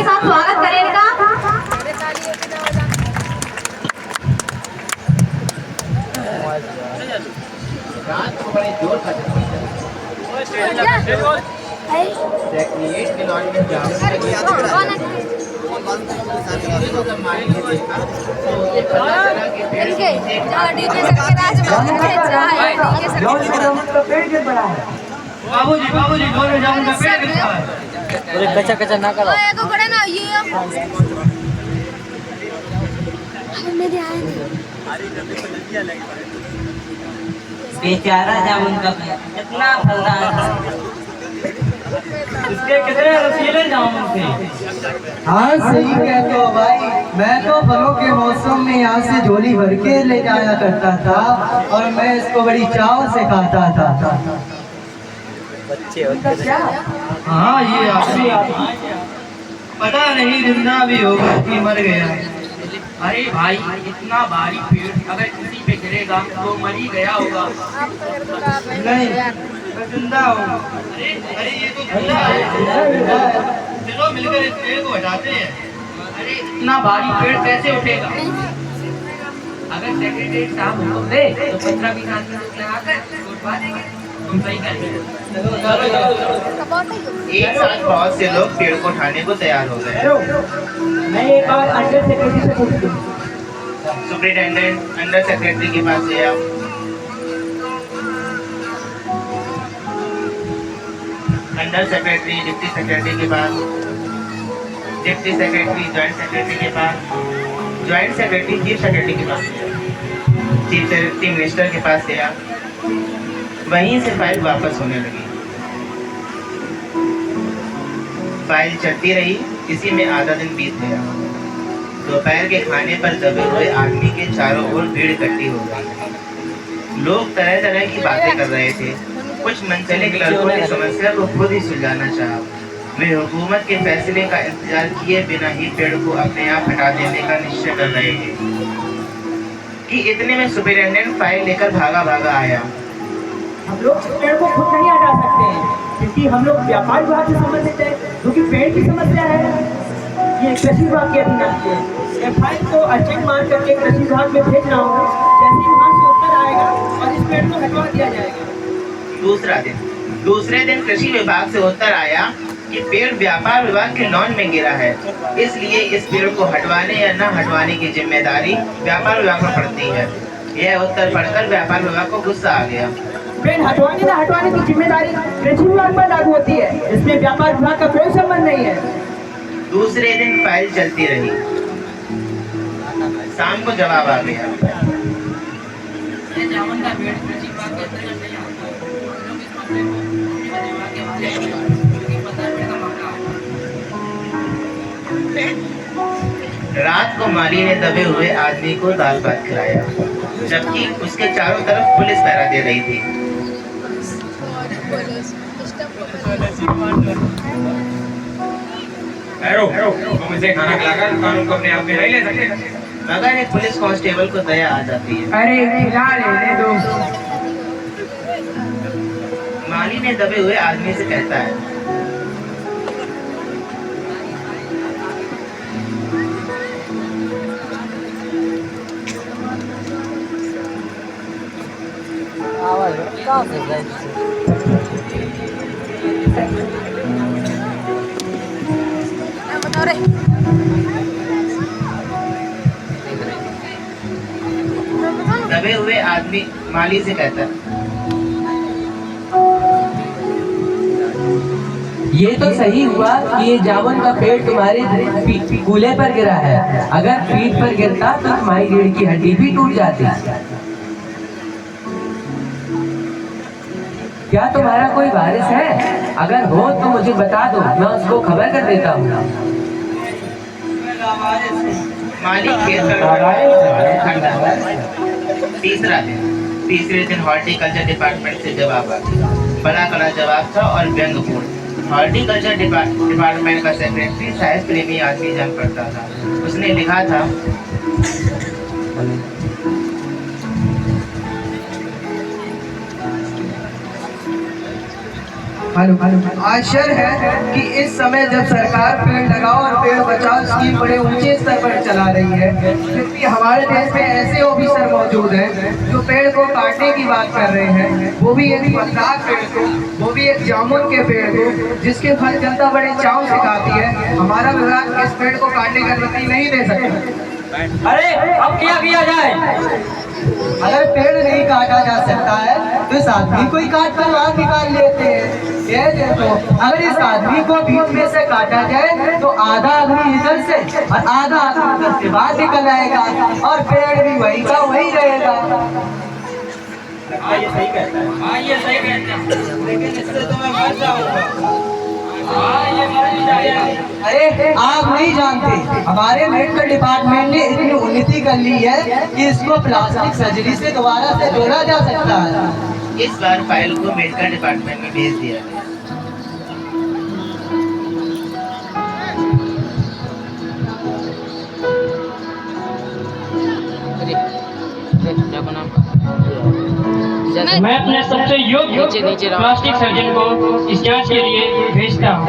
के साथ स्वागत करेगा। बाबूजी बाबूजी दोनों जामुन का पेड़ कितना है? अरे कच्चा कच्चा ना करो। तो बड़े ना ये बेचारा जामुन का पेड़ इतना फलदार था। इसके कितने रसीले जामुन थे? हाँ सही कहते हो भाई। मैं तो फलों के मौसम में यहाँ से झोली भर के ले जाया करता था और मैं इसको बड़ी चाव से खाता था। बच्चे होते थे। हाँ ये आदमी पता नहीं जिंदा भी होगा कि मर गया। अरे भाई इतना भारी पेड़ अगर किसी पे गिरेगा तो मर ही गया होगा। नहीं मैं जिंदा हूँ। अरे ये तो जिंदा है। चलो मिलकर इस पेड़ को हटाते हैं। अरे इतना भारी पेड़ कैसे उठेगा? अगर सेक्रेटरी साहब हुक्म दे तो 15-20 आदमी लगाकर उठवा देंगे। तुम सही कह रहे हो। एक साथ बहुत से लोग पेड़ को उठाने को तैयार हो गए। मैं एक बार अंडर सेक्रेटरी से पूछती हूँ। सुपरिटेंडेंट अंडर सेक्रेटरी के पास से आप अंडर सेक्रेटरी डिप्टी सेक्रेटरी के पास, डिप्टी सेक्रेटरी ज्वाइंट सेक्रेटरी के पास, ज्वाइंट सेक्रेटरी चीफ सेक्रेटरी के पास, चीफ सेक्रेटरी मिनिस्टर के पास से आप। वहीं से फाइल वापस होने लगी। फाइल चलती रही। इसी में आधा दिन बीत गया। दोपहर के खाने पर दबे हुए आदमी के चारों ओर भीड़ इकट्ठी हो गई। लोग तरह तरह की बातें कर रहे थे। कुछ मनचले लड़कों ने समस्या को खुद ही सुलझाना चाहा। वे हुकूमत के फैसले का इंतजार किए बिना ही पेड़ को अपने आप हटा देने का निश्चय कर रहे थे कि इतने में सुपरिटेंडेंट फाइल लेकर भागा आया। हम लोग पेड़ को खुद नहीं हटा सकते हैं क्योंकि हम लोग व्यापार विभाग से संबंधित है, क्योंकि पेड़ की समस्या है। ये कृषि विभाग के अधीन आती है। फाइल को अर्जेंट मान करके कृषि विभाग में भेज रहा हूँ। जैसे ही वहाँ से उत्तर आएगा और इस पेड़ को हटवा दिया जाएगा। दूसरे दिन कृषि विभाग से उत्तर आया कि पेड़ व्यापार विभाग के लॉन में गिरा है, इसलिए इस पेड़ को हटवाने या न हटवाने की जिम्मेदारी व्यापार विभाग पर पड़ती है। यह उत्तर पढ़कर व्यापार विभाग को गुस्सा आ गया। पेड़ हटवाने न हटवाने की जिम्मेदारी कृषि विभाग पर लागू होती है, इसमें व्यापार विभाग का कोई संबंध नहीं है। दूसरे दिन फाइल चलती रही। शाम को जवाब आ गया। जामुन का पेड़ कृषि विभाग के अंतर्गत नहीं आता। लोग इस मामले को विभाग के हवाले करें क्योंकि 15 मिनट का मामला है। रात को माली ने दबे हुए आदमी को दाल भात खिलाया, जबकि उसके चारों तरफ पुलिस पहरा दे रही थी। तुम इसे खाना खिलाकर कानून को अपने आप में नहीं ले सकते। मगर एक पुलिस कांस्टेबल को दया आ जाती है। अरे खिला लेने दो। माली ने दबे हुए आदमी से कहता है, आवाज कहाँ से गई? दबे हुए आदमी माली से कहता है, ये तो सही हुआ कि ये जामुन का पेड़ तुम्हारे कूल्हे पर गिरा है। अगर पीठ पर गिरता तो तुम्हारी रीढ़ की हड्डी भी टूट जाती। क्या तुम्हारा कोई वारिस है? अगर हो तो मुझे बता दो, मैं उसको खबर कर देता हूँ। माली खेत पर तीसरे दिन हॉर्टिकल्चर डिपार्टमेंट से जवाब आ गया। बड़ा कड़ा जवाब था और व्यंग्यपूर्ण। हॉर्टिकल्चर डिपार्टमेंट का सेक्रेटरी शायद प्रेमी आदमी जान पड़ता था। उसने लिखा था, आश्चर्य है कि इस समय जब सरकार पेड़ लगाओ और पेड़ स्कीम बड़े ऊंचे स्तर पर चला रही है, क्योंकि हमारे देश में ऐसे ऑफिसर मौजूद हैं जो पेड़ को काटने की बात कर रहे हैं, वो भी एक फलदार पेड़ को, वो भी एक जामुन के पेड़ को, जिसके फल जनता बड़े चाव से खाती है। हमारा विभाग इस पेड़ को काटने की अनुमति नहीं दे सकता। अरे अब क्या किया जाए? अगर पेड़ नहीं काटा जा सकता है तो इस आदमी को ही काट कर बाहर निकाल लेते हैं। ये देखो, अगर इस आदमी को बीच में से काटा जाए तो आधा आदमी इधर से और आधा आदमी उधर से बाहर निकल आएगा और पेड़ भी वही का वही रहेगा। ये सही कहता है। हाँ ये सही कहता है, लेकिन इससे तो मैं मर जाऊंगा। हाँ ये मर जाएगा। अरे आप नहीं जानते, हमारे मेडिकल डिपार्टमेंट ने इतनी उन्नति कर ली है कि इसको प्लास्टिक सर्जरी से दोबारा से जोड़ा जा सकता है। इस बार फाइल को मेडिकल डिपार्टमेंट में भेज दिया गया। मैं अपने सबसे योग्य प्लास्टिक सर्जन को इस जांच के लिए भेजता हूँ।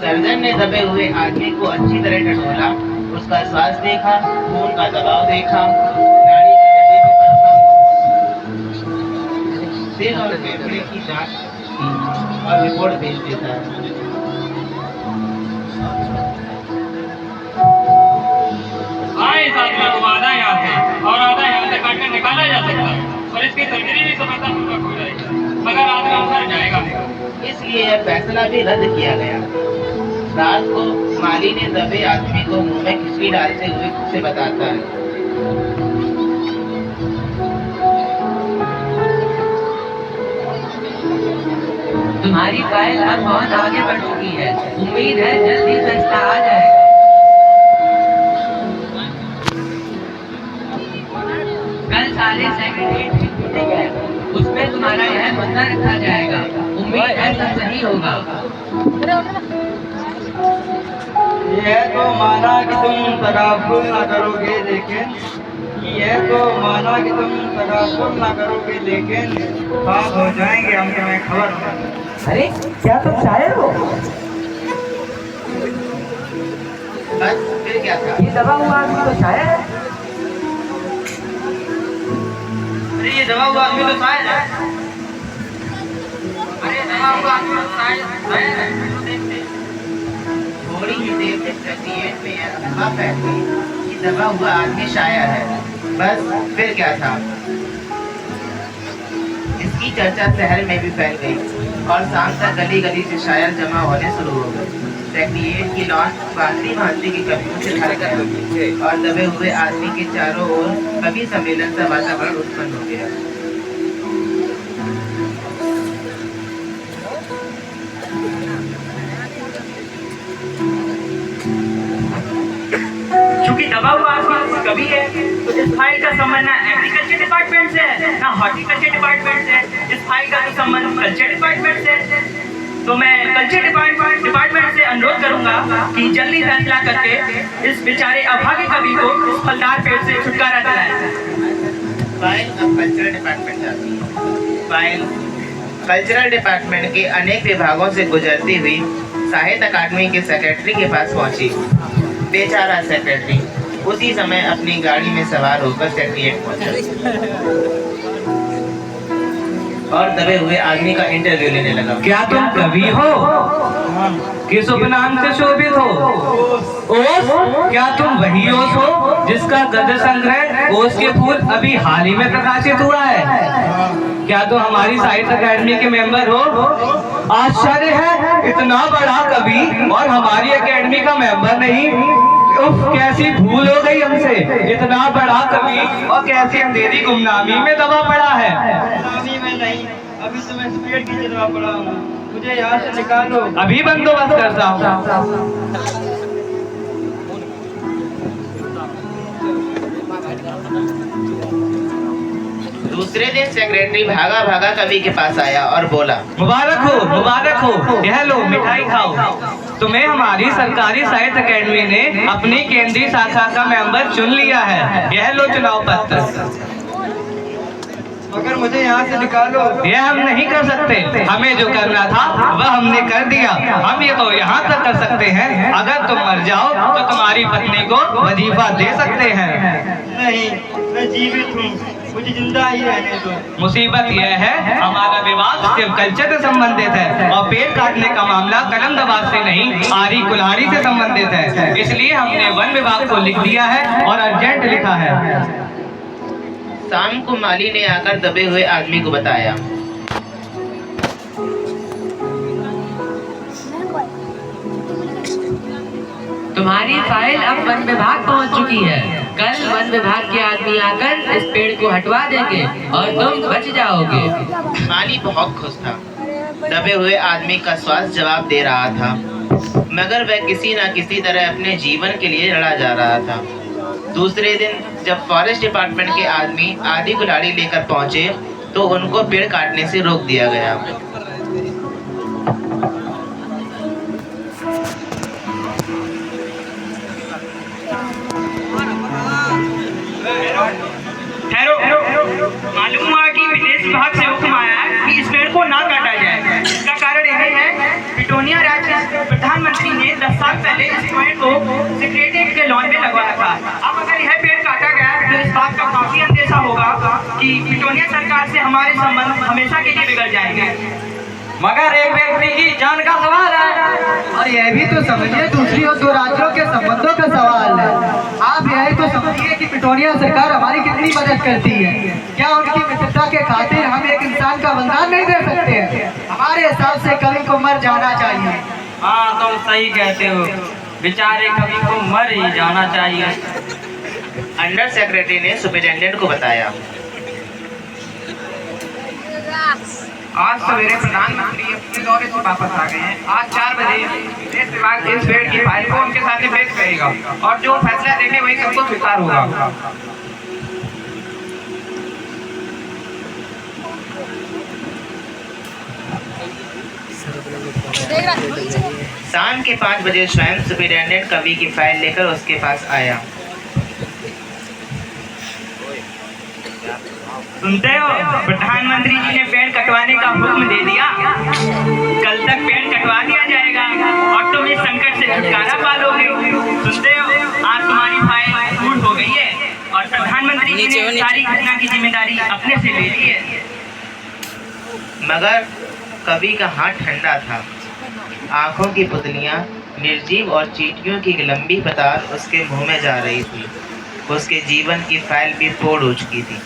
सर्जन ने दबे हुए आदमी को अच्छी तरह टटोला, उसका श्वास देखा, खून का दबाव देखा, नाड़ी की गति को परखा, सिर और फेफड़े की जांच की और रिपोर्ट भेज देता है। इस आदमी को आधा यहाँ से और आधा यहाँ से काट कर निकाला जा सकता है और इसकी सर्जरी भी सफलतापूर्वक हो जाएगी, मगर आदमी मर जाएगा। इसलिए यह फैसला भी रद्द किया गया। रात को माली ने दबे आदमी को मुंह में खिचड़ी डालते हुए उसे बताता है, तुम्हारी फाइल अब बहुत आगे बढ़ चुकी है, उम्मीद है जल्दी फैसला आ जाएगा। कल सारे सेक्रेटरीट मीटिंग है, उसमें तुम्हारा यह मुद्दा रखा जाएगा, उम्मीद है सब सही होगा। यह तो माना कि तुम तगाफुल ना करोगे, लेकिन यह तो माना कि तुम तगाफुल ना करोगे, लेकिन बात हो जाएंगे हम तुम्हें खबर होगा। अरे क्या तुम शायर हो? बस फिर क्या था। ये दबा हुआ आदमी तो शायर है। अरे ये दबा हुआ आदमी तो शायर है। अरे दबा हुआ आदमी तो शायर है। थोड़ी ही देर में सेक्रेटरिएट में यह अफवाह फैल गई कि दबा हुआ आदमी शायर है। बस फिर क्या था। इसकी चर्चा शहर में भी फैल गई और शाम तक गली गली से शायर जमा होने शुरू हो गए। सेक्रेटरिएट की लॉन भांति भांति की कवियों से भर गया और दबे हुए आदमी के चारों ओर कवि सम्मेलन का वातावरण उत्पन्न हो गया। चूंकि दबा हुआ आदमी कवि है, तो इस फाइल का संबंध ना एग्रीकल्चर डिपार्टमेंट से है ना हॉर्टिकल्चर डिपार्टमेंट से। इस फाइल का तो संबंध कल्चर डिपार्टमेंट से है। तो मैं कल्चर डिपार्टमेंट से अनुरोध करूंगा कि जल्दी फैसला करके इस बेचारे अभागे कवि को इस फलदार पेड़ से छुटकारा दिलाएं। फाइल अब कल्चरल डिपार्टमेंट जाती है। फाइल कल्चरल डिपार्टमेंट के अनेक विभागों से गुजरती हुई साहित्य अकादमी के सेक्रेटरी के पास पहुंची। बेचारा सेक्रेटरी उसी समय अपनी गाड़ी में सवार होकर सेक्रेटरीट पहुंचा और दबे हुए आदमी का इंटरव्यू लेने लगा। क्या तुम कवि हो? किस उपनाम से शोभित हो? ओस? क्या तुम वही ओस हो जिसका गद्य संग्रह ओस के फूल अभी हाल ही में प्रकाशित हुआ है? क्या तुम हमारी साहित्य अकादमी के मेंबर हो? आश्चर्य है, इतना बड़ा कवि और हमारी अकेडमी का मेंबर नहीं। उफ, कैसी भूल हो गई हमसे। इतना बड़ा कवि और कैसी अंधेरी गुमनामी में दबा पड़ा है। गुमनामी में नहीं, अभी तो मैं इस पेड़ की जगह पड़ा हूँ, मुझे यहाँ से निकालो। अभी बंदोबस्त करता हूँ। दूसरे दिन सेक्रेटरी भागा भागा कवि के पास आया और बोला, मुबारक हो, मुबारक हो, यह लो मिठाई खाओ। तुम्हें हमारी सरकारी साहित्य अकेडमी ने अपनी केंद्रीय शाखा का मेंबर चुन लिया है। यह लो चुनाव पत्र। मगर मुझे यहाँ से निकालो। ये हम नहीं कर सकते, हमें जो करना था वह हमने कर दिया। हम ये तो यहाँ तक कर सकते हैं, अगर तुम मर जाओ तो तुम्हारी पत्नी को वजीफा दे सकते हैं। नहीं, मैं जीवित हूँ, मुझे जिंदा ही रहने दो। मुसीबत यह है हमारा विवाद सिर्फ कल्चर से संबंधित है और पेड़ काटने का मामला कलम दबाव से नहीं आरी कुल्हाड़ी से संबंधित है। इसलिए हमने वन विभाग को लिख दिया है और अर्जेंट लिखा है। शाम को माली ने आकर दबे हुए आदमी को बताया। तुम्हारी फाइल अब वन विभाग पहुंच चुकी है। कल वन विभाग के आदमी आकर इस पेड़ को हटवा देंगे और तुम बच जाओगे। माली बहुत खुश था। दबे हुए आदमी का स्वास्थ्य जवाब दे रहा था, मगर वह किसी न किसी तरह अपने जीवन के लिए लड़ा जा रहा था। दूसरे दिन जब फॉरेस्ट डिपार्टमेंट के आदमी आधी कुल्हाड़ी लेकर पहुंचे तो उनको पेड़ काटने से रोक दिया गया। मालूम हुआ कि विदेश विभाग से हुक्म आया है कि इस पेड़ को ना काटा जाए। इसका कारण यह है ब्रिटानिया राज्य के प्रधानमंत्री ने 10 साल पहले इस पेड़ को सेक्रेटरीट के लॉन में लगवाया था। अब अगर यह पेड़ काटा गया तो इस बात का काफी अंदेशा होगा कि ब्रिटानिया सरकार से हमारे संबंध हमेशा के लिए बिगड़ जाएंगे। मगर एक व्यक्ति की जान का सवाल है और यह भी तो समझिए दूसरी और दो राज्यों के संबंधों का सवाल है। आप यह तो समझिए कि ब्रिटानिया सरकार हमारी कितनी मदद करती है। क्या उनकी मित्रता के खातिर हम एक इंसान का बलिदान नहीं दे सकते हैं? हमारे हिसाब से कवि को मर जाना चाहिए। हाँ तुम सही कहते हो, बेचारे कवि को मर ही जाना चाहिए। अंडर सेक्रेटरी ने सुपरिटेंडेंट को बताया। आज सवेरे प्रधानमंत्री अपने दौरे से वापस आ गए हैं। आज 4 बजे विदेश विभाग इस पेड़ की फाइल को उनके सामने पेश करेगा और जो फैसला देंगे वही सबको स्वीकार होगा। शाम के 5 बजे स्वयं सुपरिटेंडेंट कवि की फाइल लेकर उसके पास आया। सुनते हो, प्रधानमंत्री जी ने पेड़ कटवाने का हुक्म दे दिया। कल तक पेड़ कटवा दिया जाएगा और तुम इस संकट से छुटकारा पालोगे। सुनते हो, आज तुम्हारी फाइल पूर्ण हो गई है और प्रधानमंत्री जी ने सारी घटना की जिम्मेदारी अपने से ले ली है। मगर कवि का हाथ ठंडा था। आंखों की पुतलियां निर्जीव और चींटियों की लंबी कतार उसके मुंह में जा रही थी। उसके जीवन की फाइल भी फोड़ हो चुकी थी।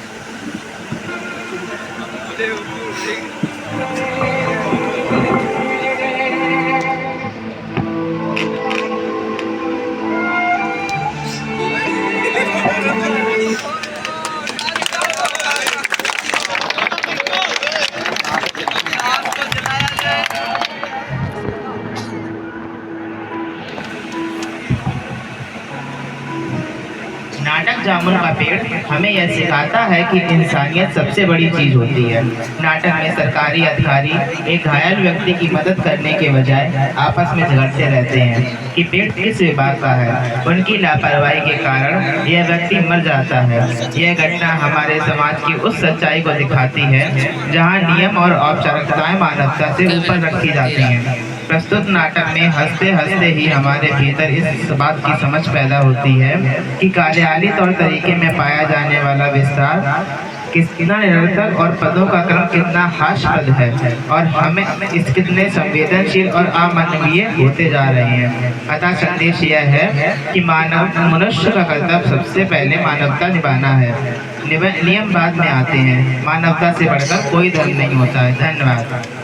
नाटक जामुन का पेड़ हमें यह सिखाता है कि इंसानियत सबसे बड़ी चीज होती है। नाटक में सरकारी अधिकारी एक घायल व्यक्ति की मदद करने के बजाय आपस में झगड़ते रहते हैं कि पेड़ किस विभाग का है। उनकी लापरवाही के कारण यह व्यक्ति मर जाता है। यह घटना हमारे समाज की उस सच्चाई को दिखाती है जहाँ नियम और औपचारिकताएं मानवता से ऊपर रखी जाती हैं। प्रस्तुत नाटक में हंसते हंसते ही हमारे भीतर इस बात की समझ पैदा होती है कि कार्यालय तौर तरीके में पाया जाने वाला विस्तार कितना निरर्थक और पदों का क्रम कितना हास्यास्पद है और हमें इस कितने संवेदनशील और अमानवीय होते जा रहे हैं। अतः संदेश यह है कि मनुष्य का कर्तव्य सबसे पहले मानवता निभाना है। नियम बाद में आते हैं। मानवता से बढ़कर कोई धर्म नहीं होता है। धन्यवाद।